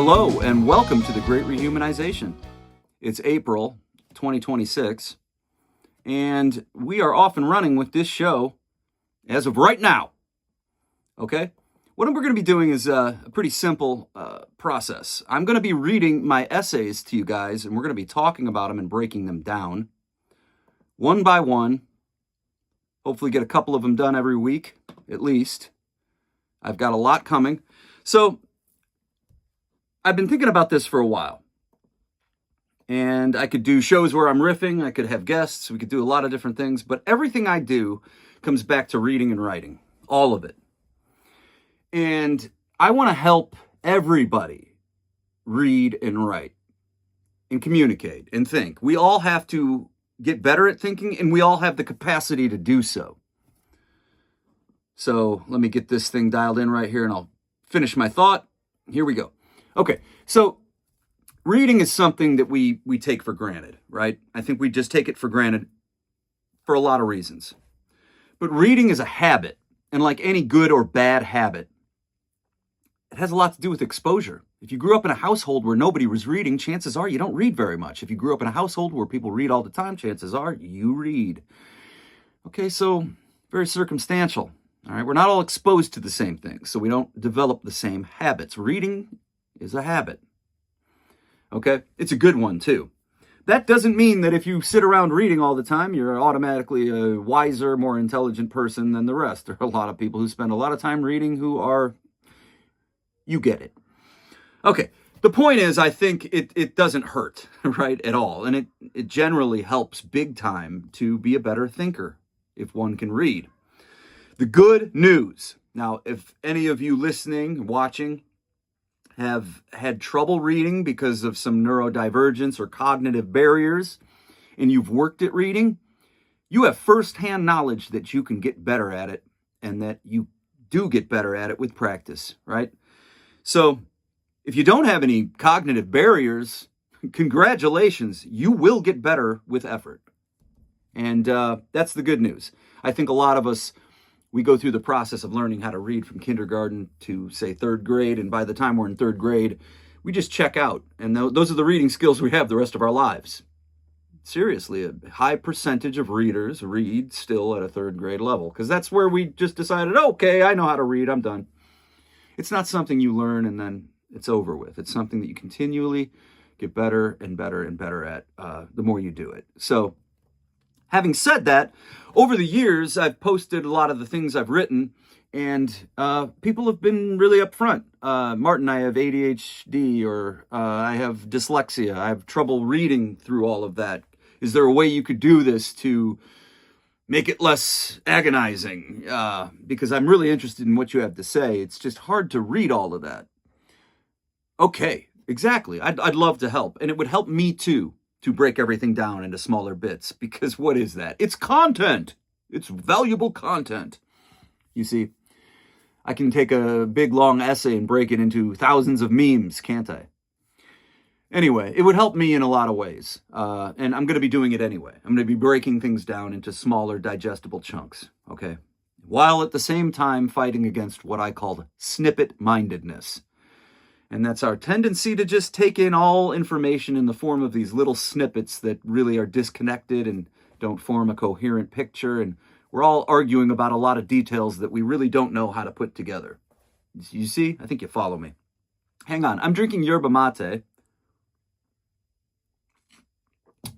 Hello and welcome to the Great Rehumanization. It's April 2026 and we are off and running with this show as of right now. Okay? What we're going to be doing is a pretty simple process. I'm going to be reading my essays to you guys and we're going to be talking about them and breaking them down one by one. Hopefully get a couple of them done every week, at least. I've got a lot coming. So I've been thinking about this for a while. And I could do shows where I'm riffing, I could have guests, we could do a lot of different things, but everything I do comes back to reading and writing, all of it. And I want to help everybody read and write and communicate and think. We all have to get better at thinking, and we all have the capacity to do so. So let me get this thing dialed in right here, and I'll finish my thought. Here we go. Okay, so reading is something that we take for granted, right? I think we just take it for granted for a lot of reasons. But reading is a habit, and like any good or bad habit, it has a lot to do with exposure. If you grew up in a household where nobody was reading, chances are you don't read very much. If you grew up in a household where people read all the time, chances are you read. Okay, so very circumstantial. All right, we're not all exposed to the same things, so we don't develop the same habits. Reading is a habit. Okay, it's a good one too. That doesn't mean that if you sit around reading all the time, you're automatically a wiser, more intelligent person than the rest. There are a lot of people who spend a lot of time reading who are, you get it. Okay, the point is, I think it doesn't hurt, right, at all. And it generally helps big time to be a better thinker if one can read. The good news. Now, if any of you listening, watching, have had trouble reading because of some neurodivergence or cognitive barriers, and you've worked at reading, you have firsthand knowledge that you can get better at it, and that you do get better at it with practice, right? So if you don't have any cognitive barriers, congratulations, you will get better with effort. And that's the good news. I think a lot of us, we go through the process of learning how to read from kindergarten to, say, third grade, and by the time we're in third grade, we just check out. And those are the reading skills we have the rest of our lives. Seriously, a high percentage of readers read still at a third grade level, because that's where we just decided, okay, I know how to read, I'm done. It's not something you learn and then it's over with. It's something that you continually get better and better and better at the more you do it. So, having said that, over the years, I've posted a lot of the things I've written, and people have been really upfront. Martin, I have ADHD, or I have dyslexia. I have trouble reading through all of that. Is there a way you could do this to make it less agonizing? Because I'm really interested in what you have to say. It's just hard to read all of that. Okay, exactly. I'd love to help, and it would help me too, to break everything down into smaller bits, because what is that? It's content. It's valuable content. You see, I can take a big long essay and break it into thousands of memes, can't I? Anyway, it would help me in a lot of ways, and I'm going to be doing it anyway. I'm going to be breaking things down into smaller, digestible chunks, okay? While at the same time fighting against what I call snippet-mindedness. And that's our tendency to just take in all information in the form of these little snippets that really are disconnected and don't form a coherent picture. And we're all arguing about a lot of details that we really don't know how to put together. You see? I think you follow me. Hang on. I'm drinking yerba mate.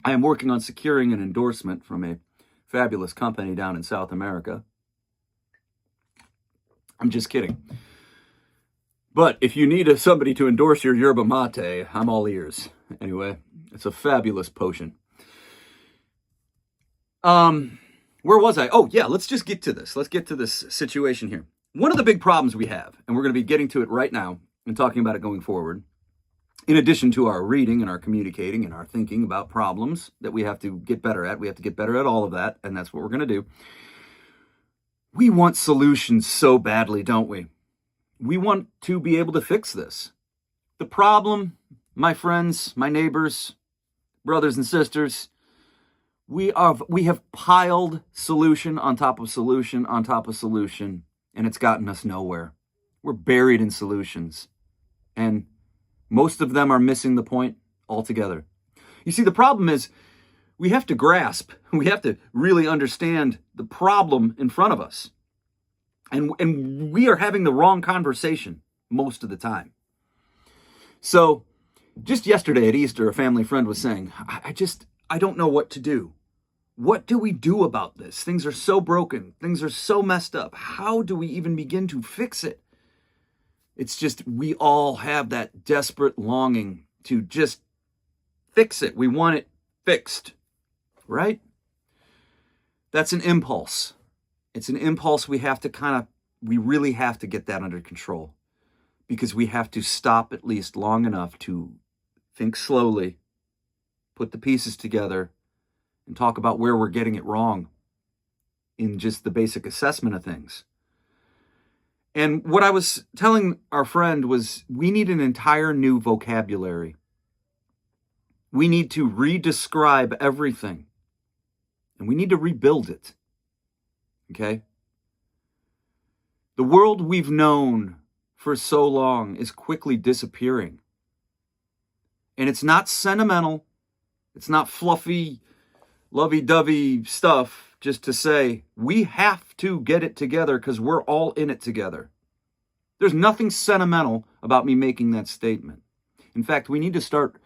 I am working on securing an endorsement from a fabulous company down in South America. I'm just kidding. But if you need somebody to endorse your yerba mate, I'm all ears. Anyway, it's a fabulous potion. Where was I? Oh, yeah, let's just get to this. Let's get to this situation here. One of the big problems we have, and we're going to be getting to it right now and talking about it going forward, in addition to our reading and our communicating and our thinking about problems that we have to get better at, we have to get better at all of that, and that's what we're going to do. We want solutions so badly, don't we? We want to be able to fix this. The problem, my friends, my neighbors, brothers and sisters, we have piled solution on top of solution on top of solution, and it's gotten us nowhere. We're buried in solutions. And Most of them are missing the point altogether. You see, the problem is we have to grasp, we have to really understand the problem in front of us. And we are having the wrong conversation most of the time. So just yesterday at Easter, a family friend was saying, I don't know what to do. What do we do about this? Things are so broken. Things are so messed up. How do we even begin to fix it? It's just, we all have that desperate longing to just fix it. We want it fixed, right? That's an impulse. It's an impulse we really have to get that under control, because we have to stop at least long enough to think slowly, put the pieces together, and talk about where we're getting it wrong in just the basic assessment of things. And what I was telling our friend was, we need an entire new vocabulary. We need to redescribe everything, and we need to rebuild it. Okay? The world we've known for so long is quickly disappearing. And it's not sentimental. It's not fluffy, lovey-dovey stuff just to say, we have to get it together because we're all in it together. There's nothing sentimental about me making that statement. In fact, we need to start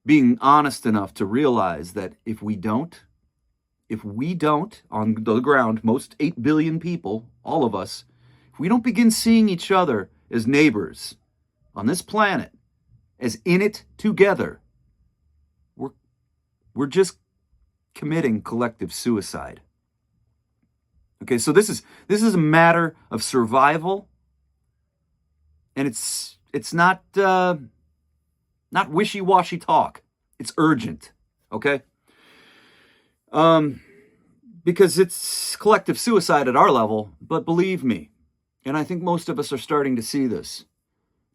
being honest enough to realize that if we don't, on the ground, most 8 billion people, all of us, if we don't begin seeing each other as neighbors on this planet, as in it together, we're just committing collective suicide. Okay, so this is a matter of survival, and it's not wishy-washy talk. It's urgent, okay? Because it's collective suicide at our level, but believe me, and I think most of us are starting to see this,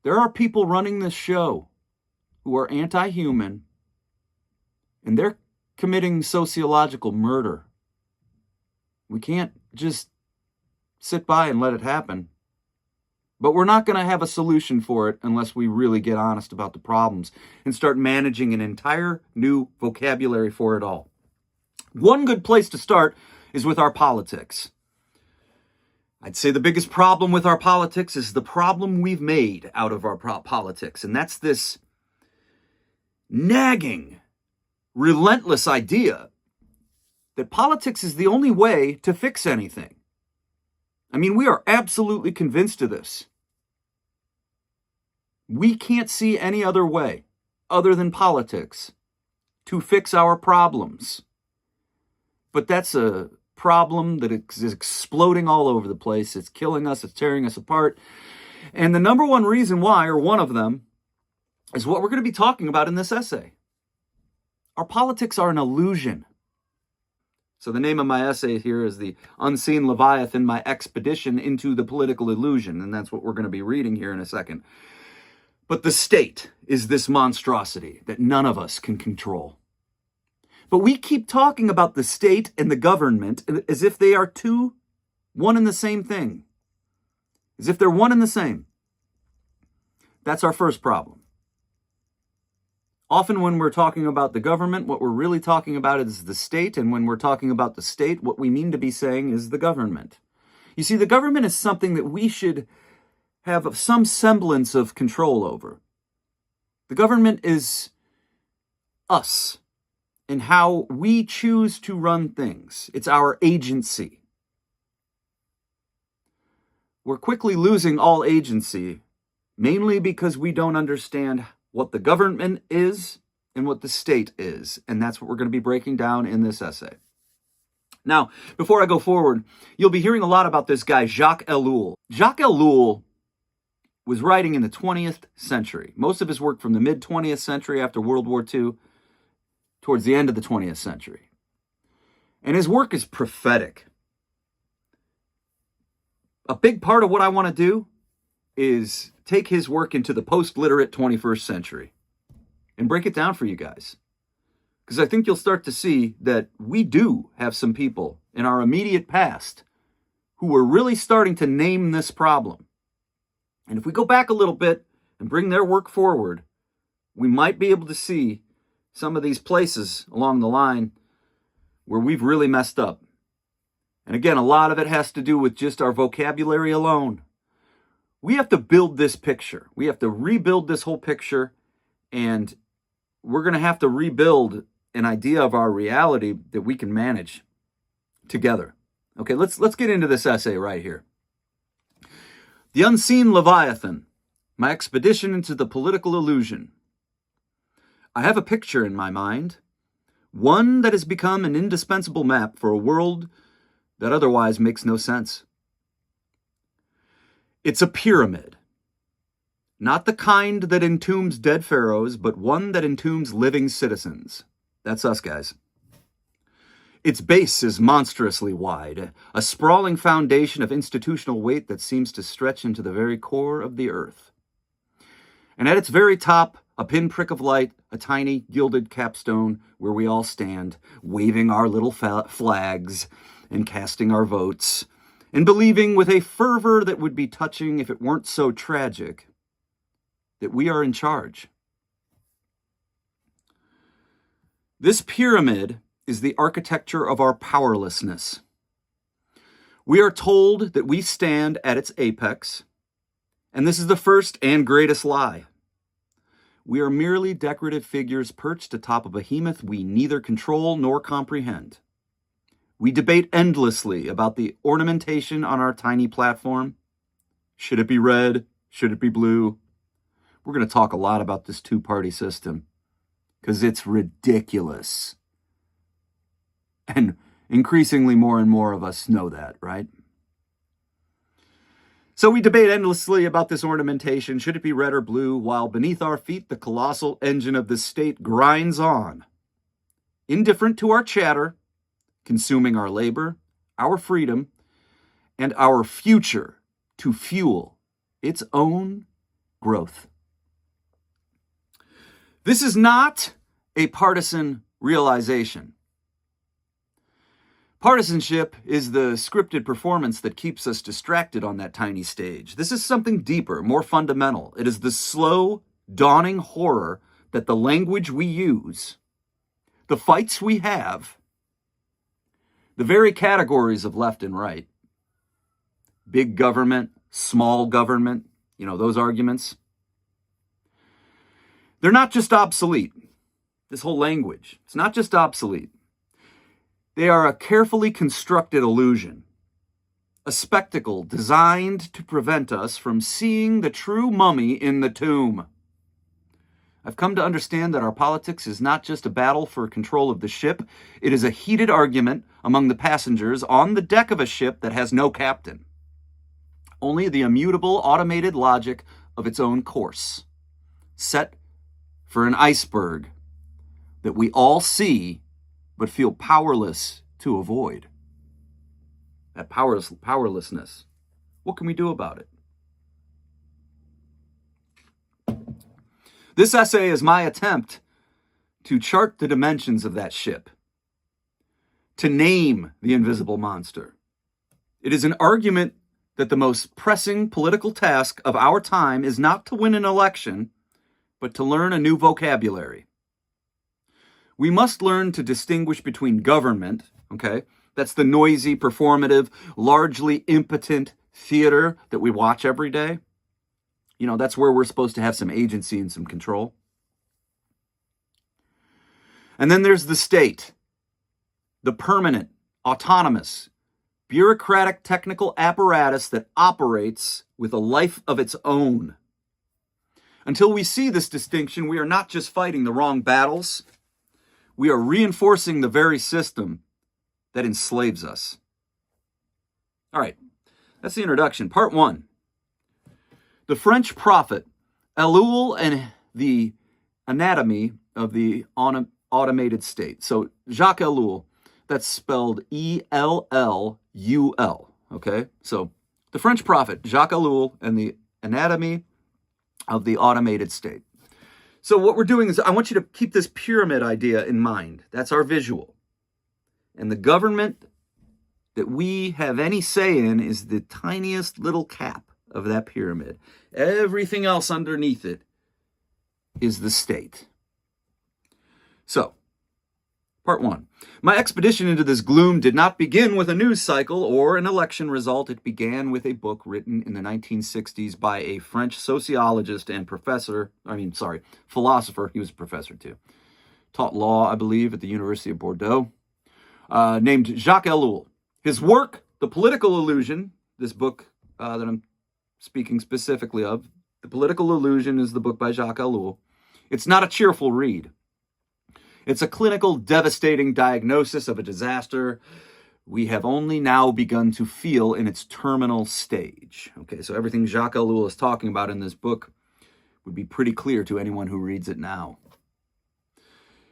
there are people running this show who are anti-human, and they're committing sociological murder. We can't just sit by and let it happen. But we're not going to have a solution for it unless we really get honest about the problems and start managing an entire new vocabulary for it all. One good place to start is with our politics. I'd say the biggest problem with our politics is the problem we've made out of our politics, and that's this nagging, relentless idea that politics is the only way to fix anything. I mean, we are absolutely convinced of this. We can't see any other way other than politics to fix our problems. But that's a problem that is exploding all over the place. It's killing us. It's tearing us apart. And the number one reason why, or one of them, is what we're going to be talking about in this essay. Our politics are an illusion. So the name of my essay here is The Unseen Leviathan, My Expedition into the Political Illusion. And that's what we're going to be reading here in a second. But the state is this monstrosity that none of us can control. But we keep talking about the state and the government as if they are one and the same thing. As if they're one and the same. That's our first problem. Often when we're talking about the government, what we're really talking about is the state. And when we're talking about the state, what we mean to be saying is the government. You see, the government is something that we should have some semblance of control over. The government is us and how we choose to run things. It's our agency. We're quickly losing all agency, mainly because we don't understand what the government is and what the state is. And that's what we're going to be breaking down in this essay. Now, before I go forward, you'll be hearing a lot about this guy, Jacques Ellul. Jacques Ellul was writing in the 20th century. Most of his work from the mid-20th century after World War II, towards the end of the 20th century. And his work is prophetic. A big part of what I want to do is take his work into the post-literate 21st century and break it down for you guys. Because I think you'll start to see that we do have some people in our immediate past who are really starting to name this problem. And if we go back a little bit and bring their work forward, we might be able to see some of these places along the line where we've really messed up. And again, a lot of it has to do with just our vocabulary alone. We have to build this picture. We have to rebuild this whole picture, and we're going to have to rebuild an idea of our reality that we can manage together. Okay, let's get into this essay right here. The Unseen Leviathan, my expedition into the political illusion. I have a picture in my mind, one that has become an indispensable map for a world that otherwise makes no sense. It's a pyramid. Not the kind that entombs dead pharaohs, but one that entombs living citizens. That's us, guys. Its base is monstrously wide, a sprawling foundation of institutional weight that seems to stretch into the very core of the earth. And at its very top, a pinprick of light, a tiny gilded capstone where we all stand, waving our little flags and casting our votes, and believing with a fervor that would be touching if it weren't so tragic, that we are in charge. This pyramid is the architecture of our powerlessness. We are told that we stand at its apex, and this is the first and greatest lie. We are merely decorative figures perched atop a behemoth we neither control nor comprehend. We debate endlessly about the ornamentation on our tiny platform. Should it be red? Should it be blue? We're going to talk a lot about this two-party system because it's ridiculous. And increasingly more and more of us know that, right? So we debate endlessly about this ornamentation. Should it be red or blue? While beneath our feet, the colossal engine of the state grinds on. Indifferent to our chatter, consuming our labor, our freedom, and our future to fuel its own growth. This is not a partisan realization. Partisanship is the scripted performance that keeps us distracted on that tiny stage. This is something deeper, more fundamental. It is the slow, dawning horror that the language we use, the fights we have, the very categories of left and right, big government, small government, those arguments, they're not just obsolete. This whole language, it's not just obsolete. They are a carefully constructed illusion, a spectacle designed to prevent us from seeing the true mummy in the tomb. I've come to understand that our politics is not just a battle for control of the ship. It is a heated argument among the passengers on the deck of a ship that has no captain. Only the immutable automated logic of its own course, set for an iceberg that we all see but feel powerless to avoid. That powerlessness. What can we do about it? This essay is my attempt to chart the dimensions of that ship, to name the invisible monster. It is an argument that the most pressing political task of our time is not to win an election, but to learn a new vocabulary. We must learn to distinguish between government, okay? That's the noisy, performative, largely impotent theater that we watch every day. That's where we're supposed to have some agency and some control. And then there's the state, the permanent, autonomous, bureaucratic technical apparatus that operates with a life of its own. Until we see this distinction, we are not just fighting the wrong battles, we are reinforcing the very system that enslaves us. All right, that's the introduction. Part 1. The French prophet Ellul and the anatomy of the automated state. So Jacques Ellul, that's spelled E-L-L-U-L, okay? So the French prophet Jacques Ellul and the anatomy of the automated state. So what we're doing is I want you to keep this pyramid idea in mind. That's our visual. And the government that we have any say in is the tiniest little cap of that pyramid. Everything else underneath it is the state. So, part one. My expedition into this gloom did not begin with a news cycle or an election result. It began with a book written in the 1960s by a French sociologist and philosopher. He was a professor too. Taught law, I believe, at the University of Bordeaux, named Jacques Ellul. His work, The Political Illusion, this book that I'm speaking specifically of, The Political Illusion is the book by Jacques Ellul. It's not a cheerful read. It's a clinical, devastating diagnosis of a disaster we have only now begun to feel in its terminal stage. Okay, so everything Jacques Ellul is talking about in this book would be pretty clear to anyone who reads it now.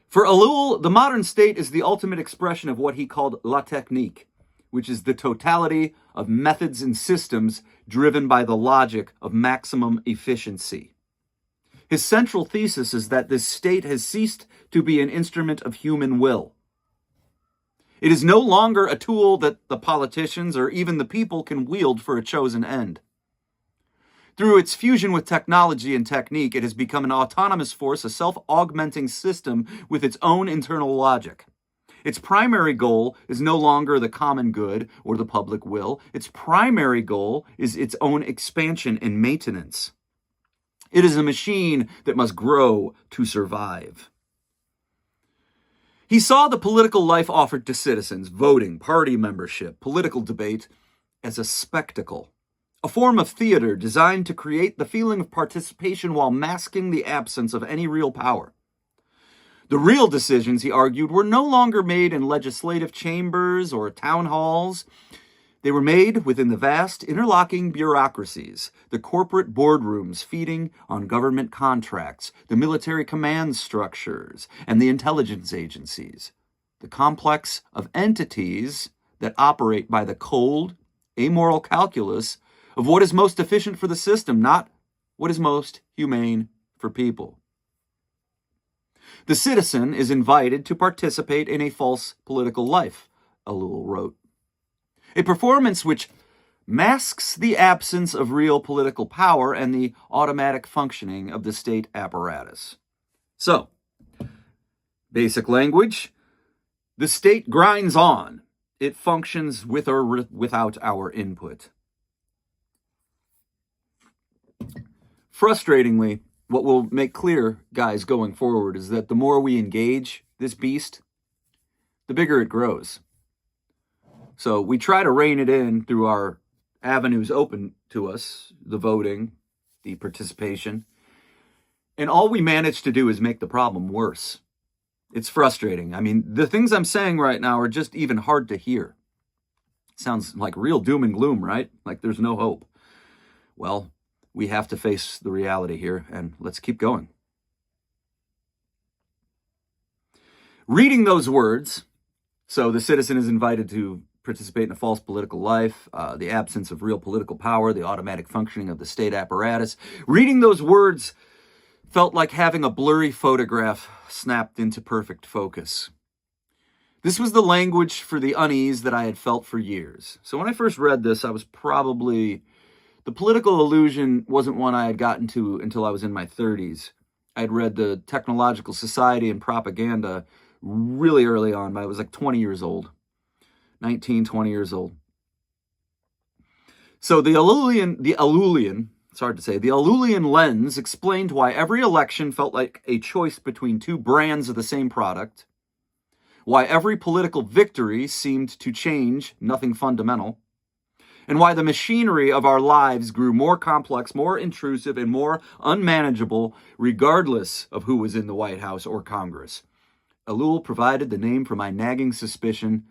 For Ellul, the modern state is the ultimate expression of what he called la technique, which is the totality of methods and systems driven by the logic of maximum efficiency. His central thesis is that this state has ceased to be an instrument of human will. It is no longer a tool that the politicians or even the people can wield for a chosen end. Through its fusion with technology and technique, it has become an autonomous force, a self-augmenting system with its own internal logic. Its primary goal is no longer the common good or the public will. Its primary goal is its own expansion and maintenance. It is a machine that must grow to survive. He saw the political life offered to citizens, voting, party membership, political debate, as a spectacle, a form of theater designed to create the feeling of participation while masking the absence of any real power. The real decisions, he argued, were no longer made in legislative chambers or town halls. They were made within the vast interlocking bureaucracies, the corporate boardrooms feeding on government contracts, the military command structures, and the intelligence agencies, the complex of entities that operate by the cold, amoral calculus of what is most efficient for the system, not what is most humane for people. The citizen is invited to participate in a false political life, Ellul wrote. A performance which masks the absence of real political power and the automatic functioning of the state apparatus. So, basic language, the state grinds on. It functions with or without our input. Frustratingly, what will make clear, guys, going forward is that the more we engage this beast, the bigger it grows. So we try to rein it in through our avenues open to us, the voting, the participation, and all we manage to do is make the problem worse. It's frustrating. I mean, the things I'm saying right now are just even hard to hear. Sounds like real doom and gloom, right? Like there's no hope. Well, we have to face the reality here, and let's keep going. Reading those words, so the citizen is invited to participate in a false political life, the absence of real political power, the automatic functioning of the state apparatus. Reading those words felt like having a blurry photograph snapped into perfect focus. This was the language for the unease that I had felt for years. So when I first read this, the political illusion wasn't one I had gotten to until I was in my 30s. I had read The Technological Society and Propaganda really early on, but I was like 20 years old. 19, 20 years old. So the Ellulian lens explained why every election felt like a choice between two brands of the same product, why every political victory seemed to change nothing fundamental, and why the machinery of our lives grew more complex, more intrusive, and more unmanageable regardless of who was in the White House or Congress. Ellul provided the name for my nagging suspicion: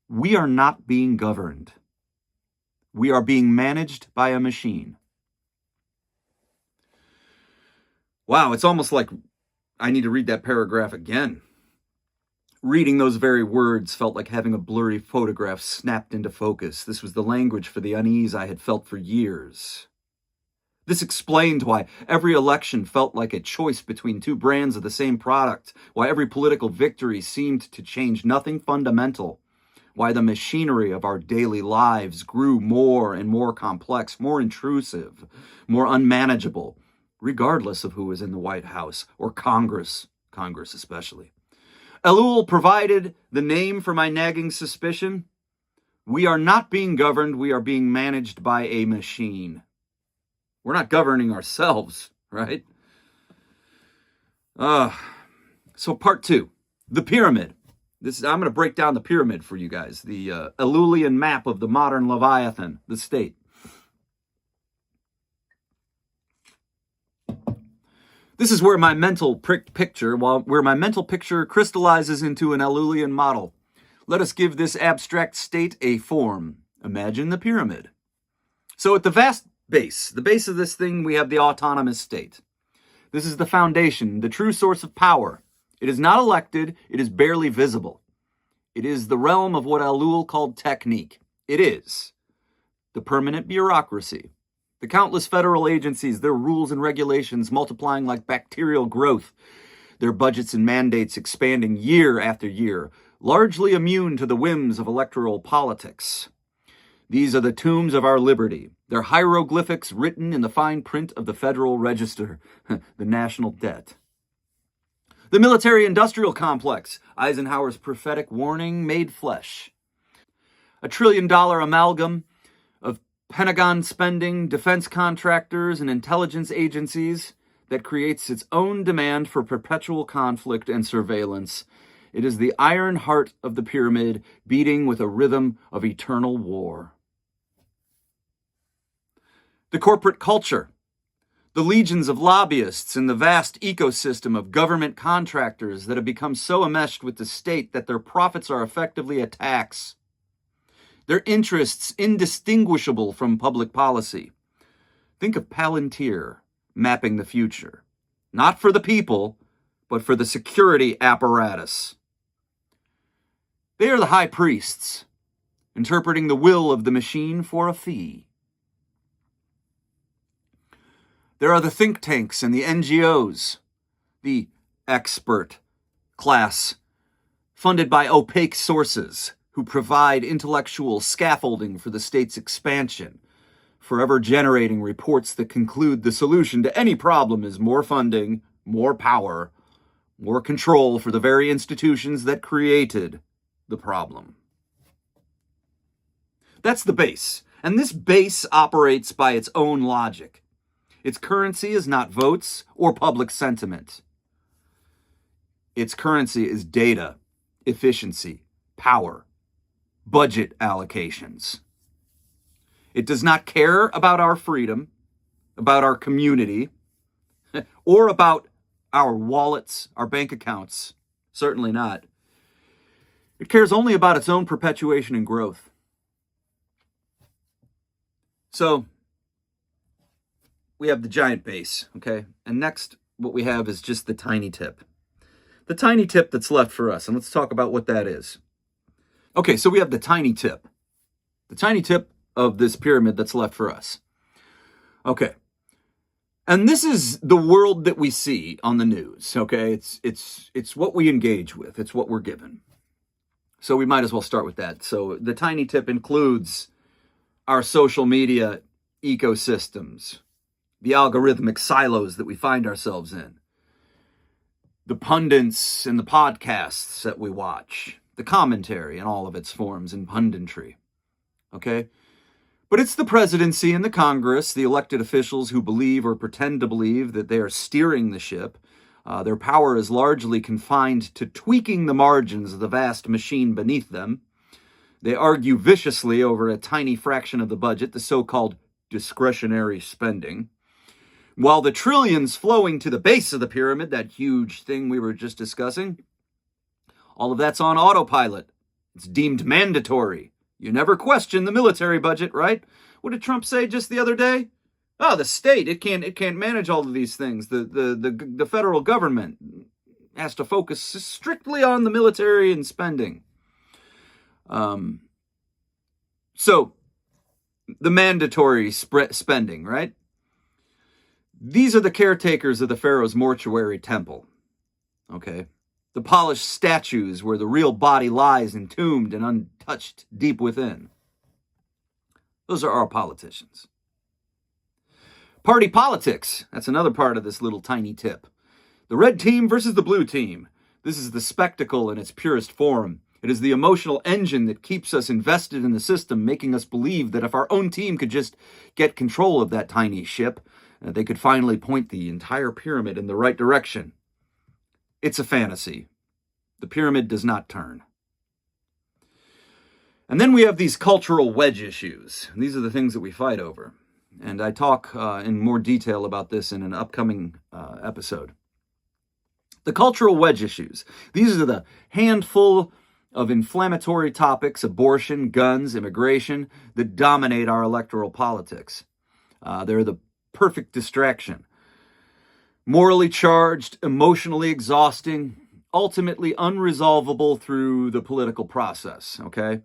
we are not being governed. We are being managed by a machine. Wow, it's almost like I need to read that paragraph again. Reading those very words felt like having a blurry photograph snapped into focus. This was the language for the unease I had felt for years. This explained why every election felt like a choice between two brands of the same product, why every political victory seemed to change nothing fundamental, why the machinery of our daily lives grew more and more complex, more intrusive, more unmanageable, regardless of who is in the White House or Congress especially. Ellul provided the name for my nagging suspicion. We are not being governed, we are being managed by a machine. We're not governing ourselves, right? So part 2, the pyramid. I'm going to break down the pyramid for you guys, the Ellulian map of the modern Leviathan, the state. This is where my mental picture crystallizes into an Ellulian model. Let us give this abstract state a form. Imagine the pyramid. So at the vast base, the base of this thing, we have the autonomous state. This is the foundation, the true source of power. It is not elected, it is barely visible. It is the realm of what Ellul called technique. It is the permanent bureaucracy. The countless federal agencies, their rules and regulations multiplying like bacterial growth, their budgets and mandates expanding year after year, largely immune to the whims of electoral politics. These are the tombs of our liberty, their hieroglyphics written in the fine print of the Federal Register, the national debt. The military-industrial complex, Eisenhower's prophetic warning made flesh. $1 trillion amalgam of Pentagon spending, defense contractors, and intelligence agencies that creates its own demand for perpetual conflict and surveillance. It is the iron heart of the pyramid beating with a rhythm of eternal war. The corporate culture, the legions of lobbyists and the vast ecosystem of government contractors that have become so enmeshed with the state that their profits are effectively a tax. Their interests indistinguishable from public policy. Think of Palantir mapping the future. Not for the people, but for the security apparatus. They are the high priests, interpreting the will of the machine for a fee. There are the think tanks and the NGOs, the expert class, funded by opaque sources who provide intellectual scaffolding for the state's expansion, forever generating reports that conclude the solution to any problem is more funding, more power, more control for the very institutions that created the problem. That's the base, and this base operates by its own logic. Its currency is not votes or public sentiment. Its currency is data, efficiency, power, budget allocations. It does not care about our freedom, about our community, or about our wallets, our bank accounts. Certainly not. It cares only about its own perpetuation and growth. So, we have the giant base, okay? And next, what we have is just the tiny tip. The tiny tip that's left for us, and let's talk about what that is. Okay, so we have the tiny tip. The tiny tip of this pyramid that's left for us. Okay. And this is the world that we see on the news, okay? It's what we engage with. It's what we're given. So we might as well start with that. So the tiny tip includes our social media ecosystems, the algorithmic silos that we find ourselves in, the pundits and the podcasts that we watch, the commentary in all of its forms and punditry, okay? But it's the presidency and the Congress, the elected officials who believe or pretend to believe that they are steering the ship. Their power is largely confined to tweaking the margins of the vast machine beneath them. They argue viciously over a tiny fraction of the budget, the so-called discretionary spending. While the trillions flowing to the base of the pyramid, that huge thing we were just discussing, all of that's on autopilot. It's deemed mandatory. You never question the military budget, right? What did Trump say just the other day? Oh, the state, it can't manage all of these things. The federal government has to focus strictly on the military and spending. So, the mandatory spending, right? These are the caretakers of the Pharaoh's mortuary temple, okay? The polished statues where the real body lies entombed and untouched deep within. Those are our politicians. Party politics. That's another part of this little tiny tip. The red team versus the blue team. This is the spectacle in its purest form. It is the emotional engine that keeps us invested in the system, making us believe that if our own team could just get control of that tiny ship, they could finally point the entire pyramid in the right direction. It's a fantasy. The pyramid does not turn. And then we have these cultural wedge issues. These are the things that we fight over. And I talk in more detail about this in an upcoming episode. The cultural wedge issues. These are the handful of inflammatory topics, abortion, guns, immigration, that dominate our electoral politics. They're the perfect distraction. Morally charged, emotionally exhausting, ultimately unresolvable through the political process, okay?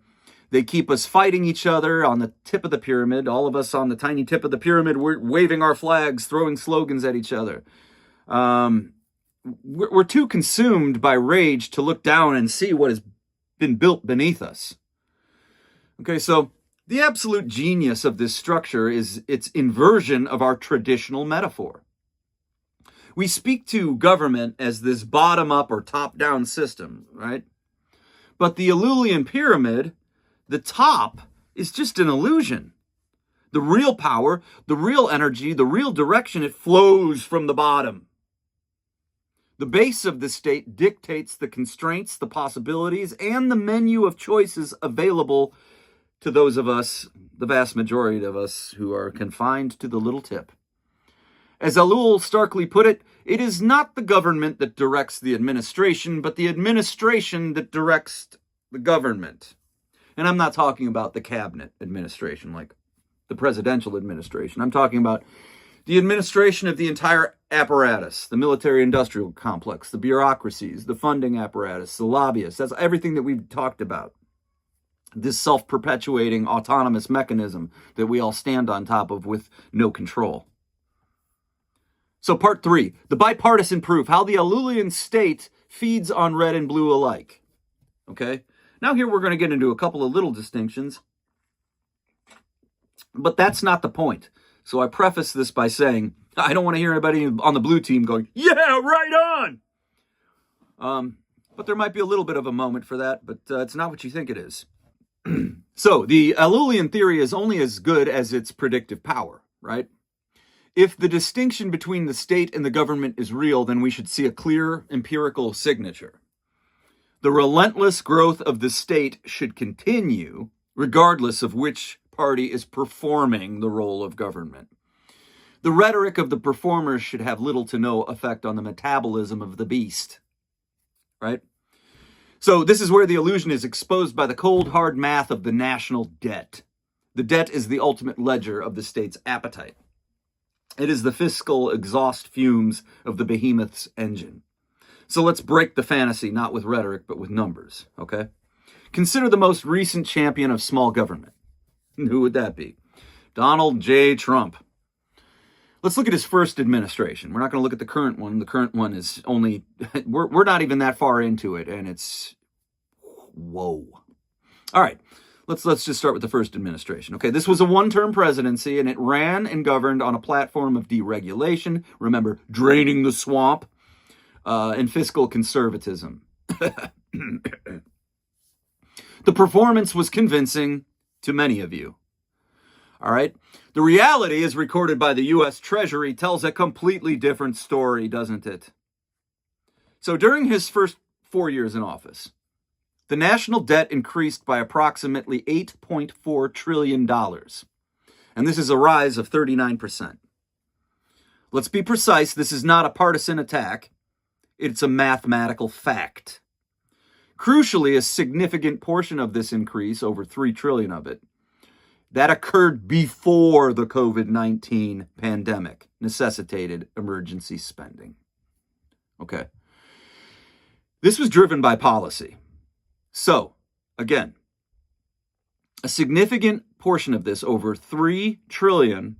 They keep us fighting each other on the tip of the pyramid, all of us on the tiny tip of the pyramid, we're waving our flags, throwing slogans at each other. We're too consumed by rage to look down and see what has been built beneath us. Okay, so the absolute genius of this structure is its inversion of our traditional metaphor. We speak to government as this bottom-up or top-down system, right? But the Ellulian pyramid, the top, is just an illusion. The real power, the real energy, the real direction, it flows from the bottom. The base of the state dictates the constraints, the possibilities, and the menu of choices available to those of us, the vast majority of us, who are confined to the little tip. As Ellul starkly put it, it is not the government that directs the administration, but the administration that directs the government. And I'm not talking about the cabinet administration, like the presidential administration. I'm talking about the administration of the entire apparatus, the military-industrial complex, the bureaucracies, the funding apparatus, the lobbyists. That's everything that we've talked about. This self-perpetuating autonomous mechanism that we all stand on top of with no control. So part 3, the bipartisan proof, how the Ellulian state feeds on red and blue alike. Okay? Now here we're going to get into a couple of little distinctions, but that's not the point. So I preface this by saying, I don't want to hear anybody on the blue team going, yeah, right on! But there might be a little bit of a moment for that, but it's not what you think it is. So the Ellulian theory is only as good as its predictive power, right? If the distinction between the state and the government is real, then we should see a clear empirical signature. The relentless growth of the state should continue, regardless of which party is performing the role of government. The rhetoric of the performers should have little to no effect on the metabolism of the beast, right? So this is where the illusion is exposed by the cold, hard math of the national debt. The debt is the ultimate ledger of the state's appetite. It is the fiscal exhaust fumes of the behemoth's engine. So let's break the fantasy, not with rhetoric, but with numbers, okay? Consider the most recent champion of small government. Who would that be? Donald J. Trump. Let's look at his first administration. We're not going to look at the current one. The current one is only, we're not even that far into it, and it's, whoa. All right, let's just start with the first administration. Okay, this was a one-term presidency, and it ran and governed on a platform of deregulation, remember, draining the swamp, and fiscal conservatism. The performance was convincing to many of you. All right? The reality, as recorded by the U.S. Treasury, tells a completely different story, doesn't it? So during his first 4 years in office, the national debt increased by approximately $8.4 trillion. And this is a rise of 39%. Let's be precise, this is not a partisan attack. It's a mathematical fact. Crucially, a significant portion of this increase, over $3 trillion of it, that occurred before the COVID-19 pandemic necessitated emergency spending. Okay. This was driven by policy. So, again, a significant portion of this, over $3 trillion,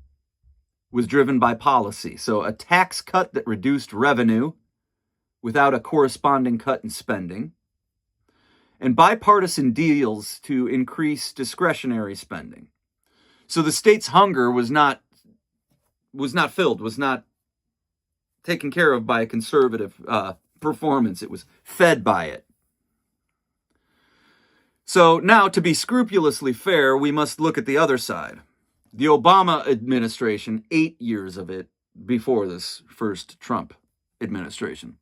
was driven by policy. So a tax cut that reduced revenue without a corresponding cut in spending, and bipartisan deals to increase discretionary spending. So the state's hunger was not filled, was not taken care of by a conservative performance. It was fed by it. So now, to be scrupulously fair, we must look at the other side. The Obama administration, 8 years of it before this first Trump administration.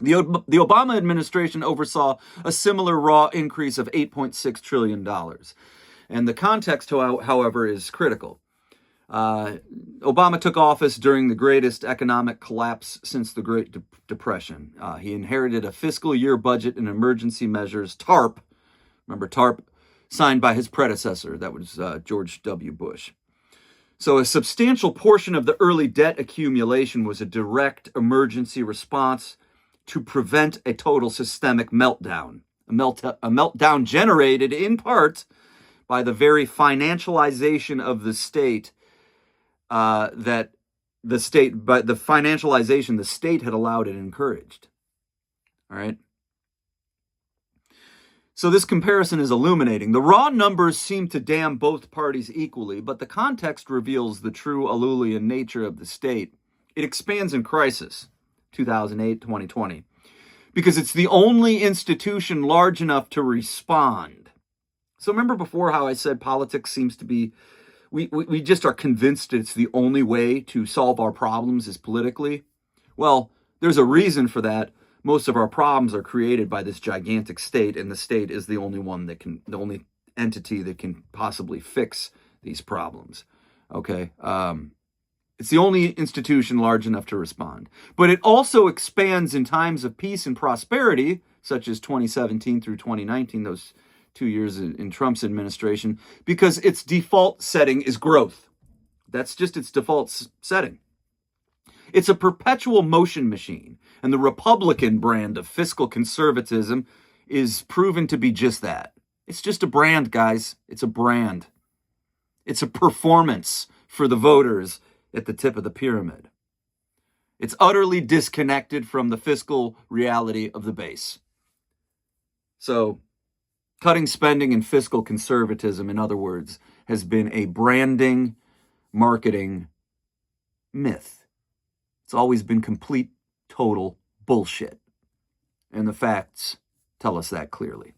The Obama administration oversaw a similar raw increase of $8.6 trillion. And the context, however, is critical. Obama took office during the greatest economic collapse since the Great Depression. He inherited a fiscal year budget and emergency measures, TARP. Remember TARP? Signed by his predecessor. That was George W. Bush. So a substantial portion of the early debt accumulation was a direct emergency response to prevent a total systemic meltdown. A meltdown generated in part by the very financialization of the state by the financialization the state had allowed and encouraged. All right. So this comparison is illuminating. The raw numbers seem to damn both parties equally, but the context reveals the true Ellulian nature of the state. It expands in crisis, 2008, 2020, because it's the only institution large enough to respond. So remember before how I said politics seems to be, we just are convinced it's the only way to solve our problems is politically? Well, there's a reason for that. Most of our problems are created by this gigantic state, and the state is the only only entity that can possibly fix these problems. Okay? It's the only institution large enough to respond. But it also expands in times of peace and prosperity, such as 2017 through 2019, those 2 years in Trump's administration, because its default setting is growth. That's just its default setting. It's a perpetual motion machine, and the Republican brand of fiscal conservatism is proven to be just that. It's just a brand, guys. It's a brand. It's a performance for the voters at the tip of the pyramid. It's utterly disconnected from the fiscal reality of the base. So, cutting spending and fiscal conservatism, in other words, has been a branding, marketing myth. It's always been complete, total bullshit. And the facts tell us that clearly.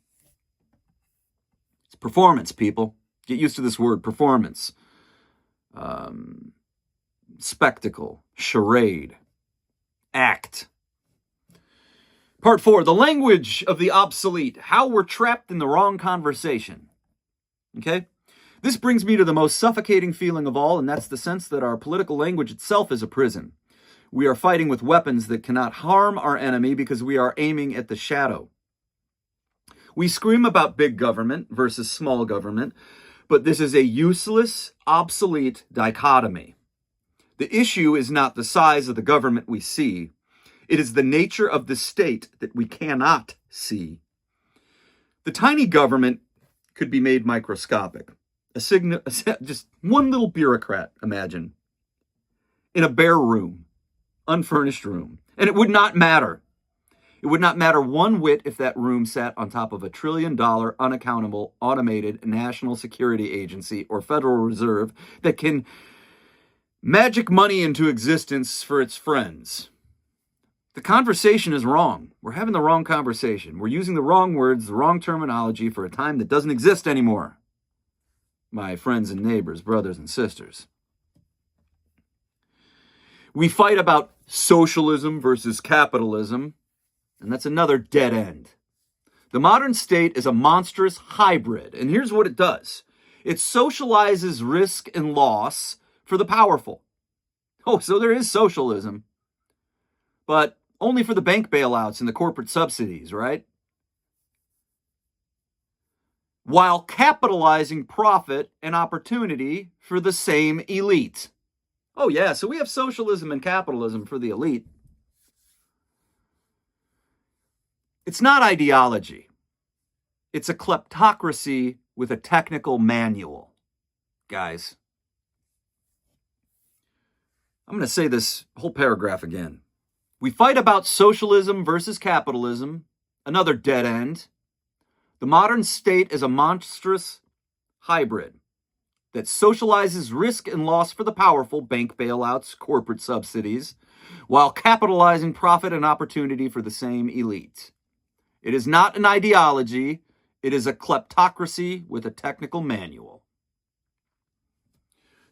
It's performance, people. Get used to this word, performance. Spectacle, charade, act. Part 4, the language of the obsolete, how we're trapped in the wrong conversation. Okay? This brings me to the most suffocating feeling of all, and that's the sense that our political language itself is a prison. We are fighting with weapons that cannot harm our enemy because we are aiming at the shadow. We scream about big government versus small government, but this is a useless, obsolete dichotomy. The issue is not the size of the government we see. It is the nature of the state that we cannot see. The tiny government could be made microscopic. Just one little bureaucrat, imagine, in a bare room, unfurnished room. And it would not matter. It would not matter one whit if that room sat on top of $1 trillion unaccountable automated national security agency or Federal Reserve that can magic money into existence for its friends. The conversation is wrong. We're having the wrong conversation. We're using the wrong words, the wrong terminology for a time that doesn't exist anymore. My friends and neighbors, brothers and sisters. We fight about socialism versus capitalism, and that's another dead end. The modern state is a monstrous hybrid, and here's what it does. It socializes risk and loss for the powerful. Oh, so there is socialism, but only for the bank bailouts and the corporate subsidies, right? While capitalizing profit and opportunity for the same elite. Oh yeah, so we have socialism and capitalism for the elite. It's not ideology. It's a kleptocracy with a technical manual, guys. I'm going to say this whole paragraph again. We fight about socialism versus capitalism, another dead end. The modern state is a monstrous hybrid. that socializes risk and loss for the powerful, bank bailouts, corporate subsidies, while capitalizing profit and opportunity for the same elite. It is not an ideology, it is a kleptocracy with a technical manual.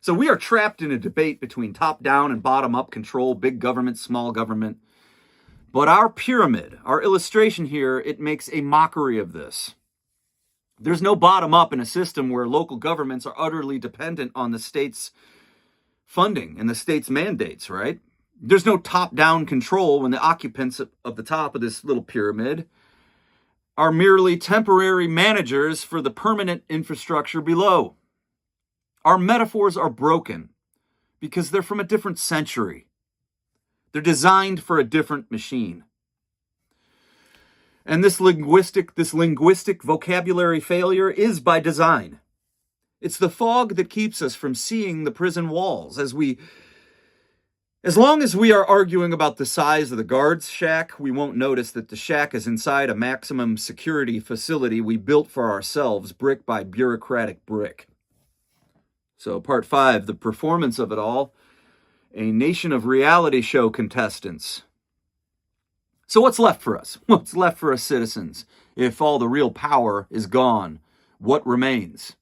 So we are trapped in a debate between top-down and bottom-up control, big government, small government. But our pyramid, our illustration here, it makes a mockery of this. There's no bottom-up in a system where local governments are utterly dependent on the state's funding and the state's mandates, right? There's no top-down control when the occupants of the top of this little pyramid are merely temporary managers for the permanent infrastructure below. Our metaphors are broken because they're from a different century. They're designed for a different machine. And this linguistic vocabulary failure is by design. It's the fog that keeps us from seeing the prison walls. As long as we are arguing about the size of the guard's shack, we won't notice that the shack is inside a maximum security facility we built for ourselves, brick by bureaucratic brick. So part 5, the performance of it all, a nation of reality show contestants. So what's left for us? What's left for us citizens? If all the real power is gone, what remains?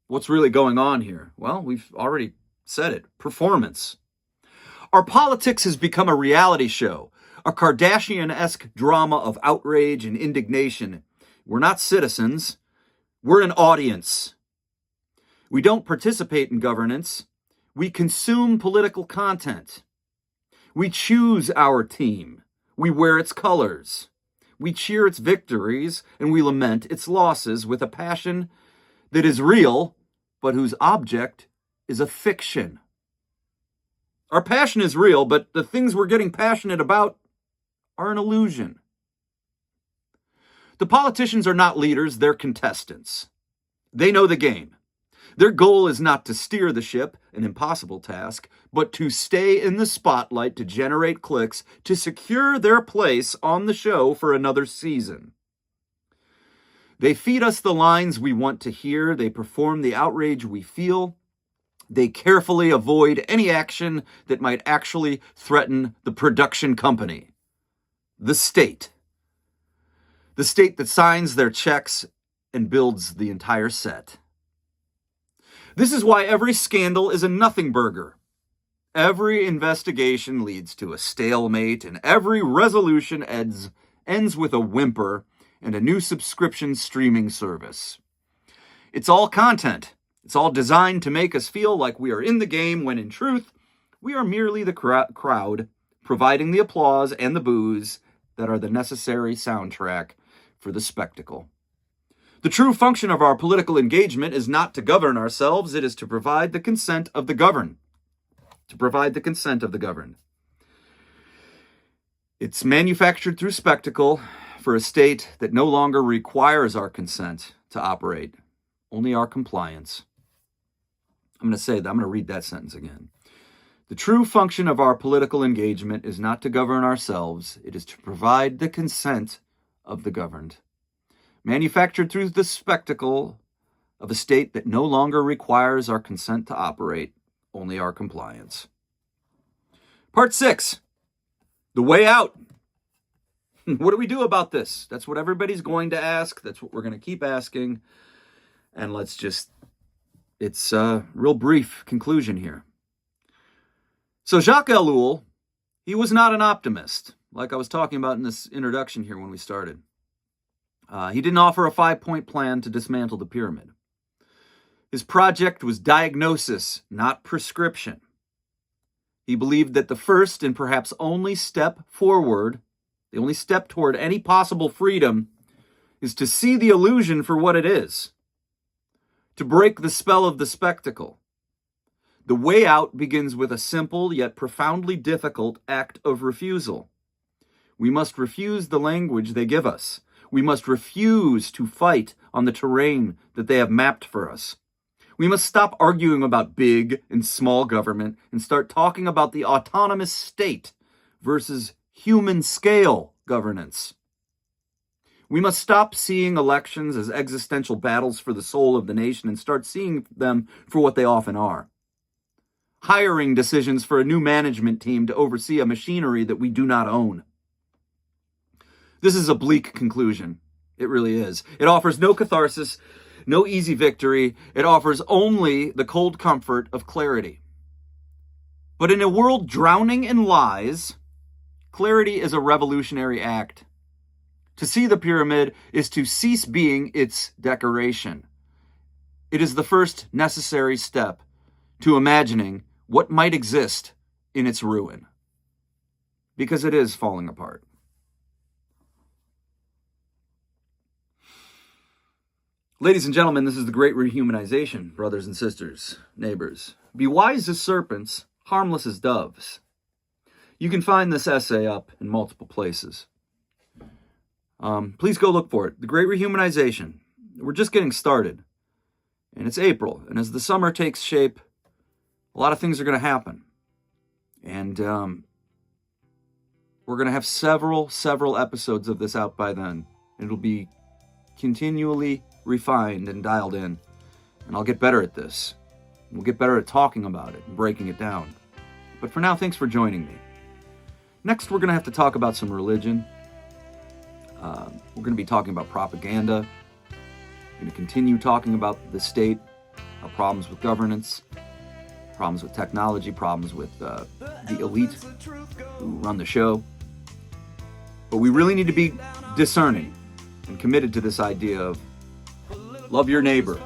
What's really going on here? Well, we've already said it. Performance. Our politics has become a reality show, a Kardashian-esque drama of outrage and indignation. We're not citizens. We're an audience. We don't participate in governance. We consume political content. We choose our team. We wear its colors. We cheer its victories, and we lament its losses with a passion that is real, but whose object is a fiction. Our passion is real, but the things we're getting passionate about are an illusion. The politicians are not leaders, they're contestants. They know the game. Their goal is not to steer the ship, an impossible task, but to stay in the spotlight, to generate clicks, to secure their place on the show for another season. They feed us the lines we want to hear. They perform the outrage we feel. They carefully avoid any action that might actually threaten the production company, the state. The state that signs their checks and builds the entire set. This is why every scandal is a nothing burger. Every investigation leads to a stalemate, and every resolution ends with a whimper and a new subscription streaming service. It's all content. It's all designed to make us feel like we are in the game, when in truth, we are merely the crowd providing the applause and the boos that are the necessary soundtrack for the spectacle. The true function of our political engagement is not to govern ourselves, it is to provide the consent of the governed. To provide the consent of the governed. It's manufactured through spectacle for a state that no longer requires our consent to operate, only our compliance. I'm going to read that sentence again. The true function of our political engagement is not to govern ourselves, it is to provide the consent of the governed. Manufactured through the spectacle of a state that no longer requires our consent to operate, only our compliance. Part 6, the way out. What do we do about this? That's what everybody's going to ask. That's what we're going to keep asking. And it's a real brief conclusion here. So Jacques Ellul, he was not an optimist, like I was talking about in this introduction here when we started. He didn't offer a 5-point plan to dismantle the pyramid. His project was diagnosis, not prescription. He believed that the first and perhaps only step forward, the only step toward any possible freedom, is to see the illusion for what it is, to break the spell of the spectacle. The way out begins with a simple yet profoundly difficult act of refusal. We must refuse the language they give us. We must refuse to fight on the terrain that they have mapped for us. We must stop arguing about big and small government and start talking about the autonomous state versus human scale governance. We must stop seeing elections as existential battles for the soul of the nation and start seeing them for what they often are. Hiring decisions for a new management team to oversee a machinery that we do not own. This is a bleak conclusion. It really is. It offers no catharsis, no easy victory. It offers only the cold comfort of clarity. But in a world drowning in lies, clarity is a revolutionary act. To see the pyramid is to cease being its decoration. It is the first necessary step to imagining what might exist in its ruin. Because it is falling apart. Ladies and gentlemen, this is the great rehumanization, brothers and sisters, neighbors. Be wise as serpents, harmless as doves. You can find this essay up in multiple places. Please go look for it. The Great Rehumanization. We're just getting started. And it's April. And as the summer takes shape, a lot of things are going to happen. And we're going to have several episodes of this out by then. It'll be continually refined and dialed in. And I'll get better at this. We'll get better at talking about it and breaking it down. But for now, thanks for joining me. Next, we're going to have to talk about some religion. We're going to be talking about propaganda. We're going to continue talking about the state, our problems with governance, problems with technology, problems with the elite who run the show. But we really need to be discerning and committed to this idea of love your neighbor.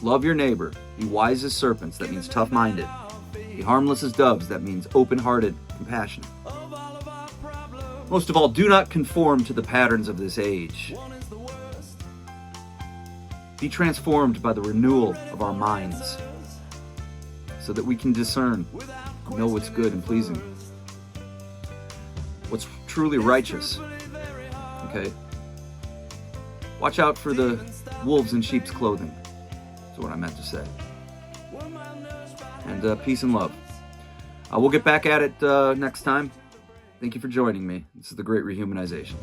Love your neighbor. Be wise as serpents. That means tough-minded. Be harmless as doves. That means open-hearted, compassionate. Most of all, do not conform to the patterns of this age. Be transformed by the renewal of our minds so that we can discern, know what's good and pleasing, what's truly righteous. Okay? Watch out for the wolves in sheep's clothing. That's what I meant to say. And peace and love. We'll get back at it next time. Thank you for joining me. This is the Great Rehumanization.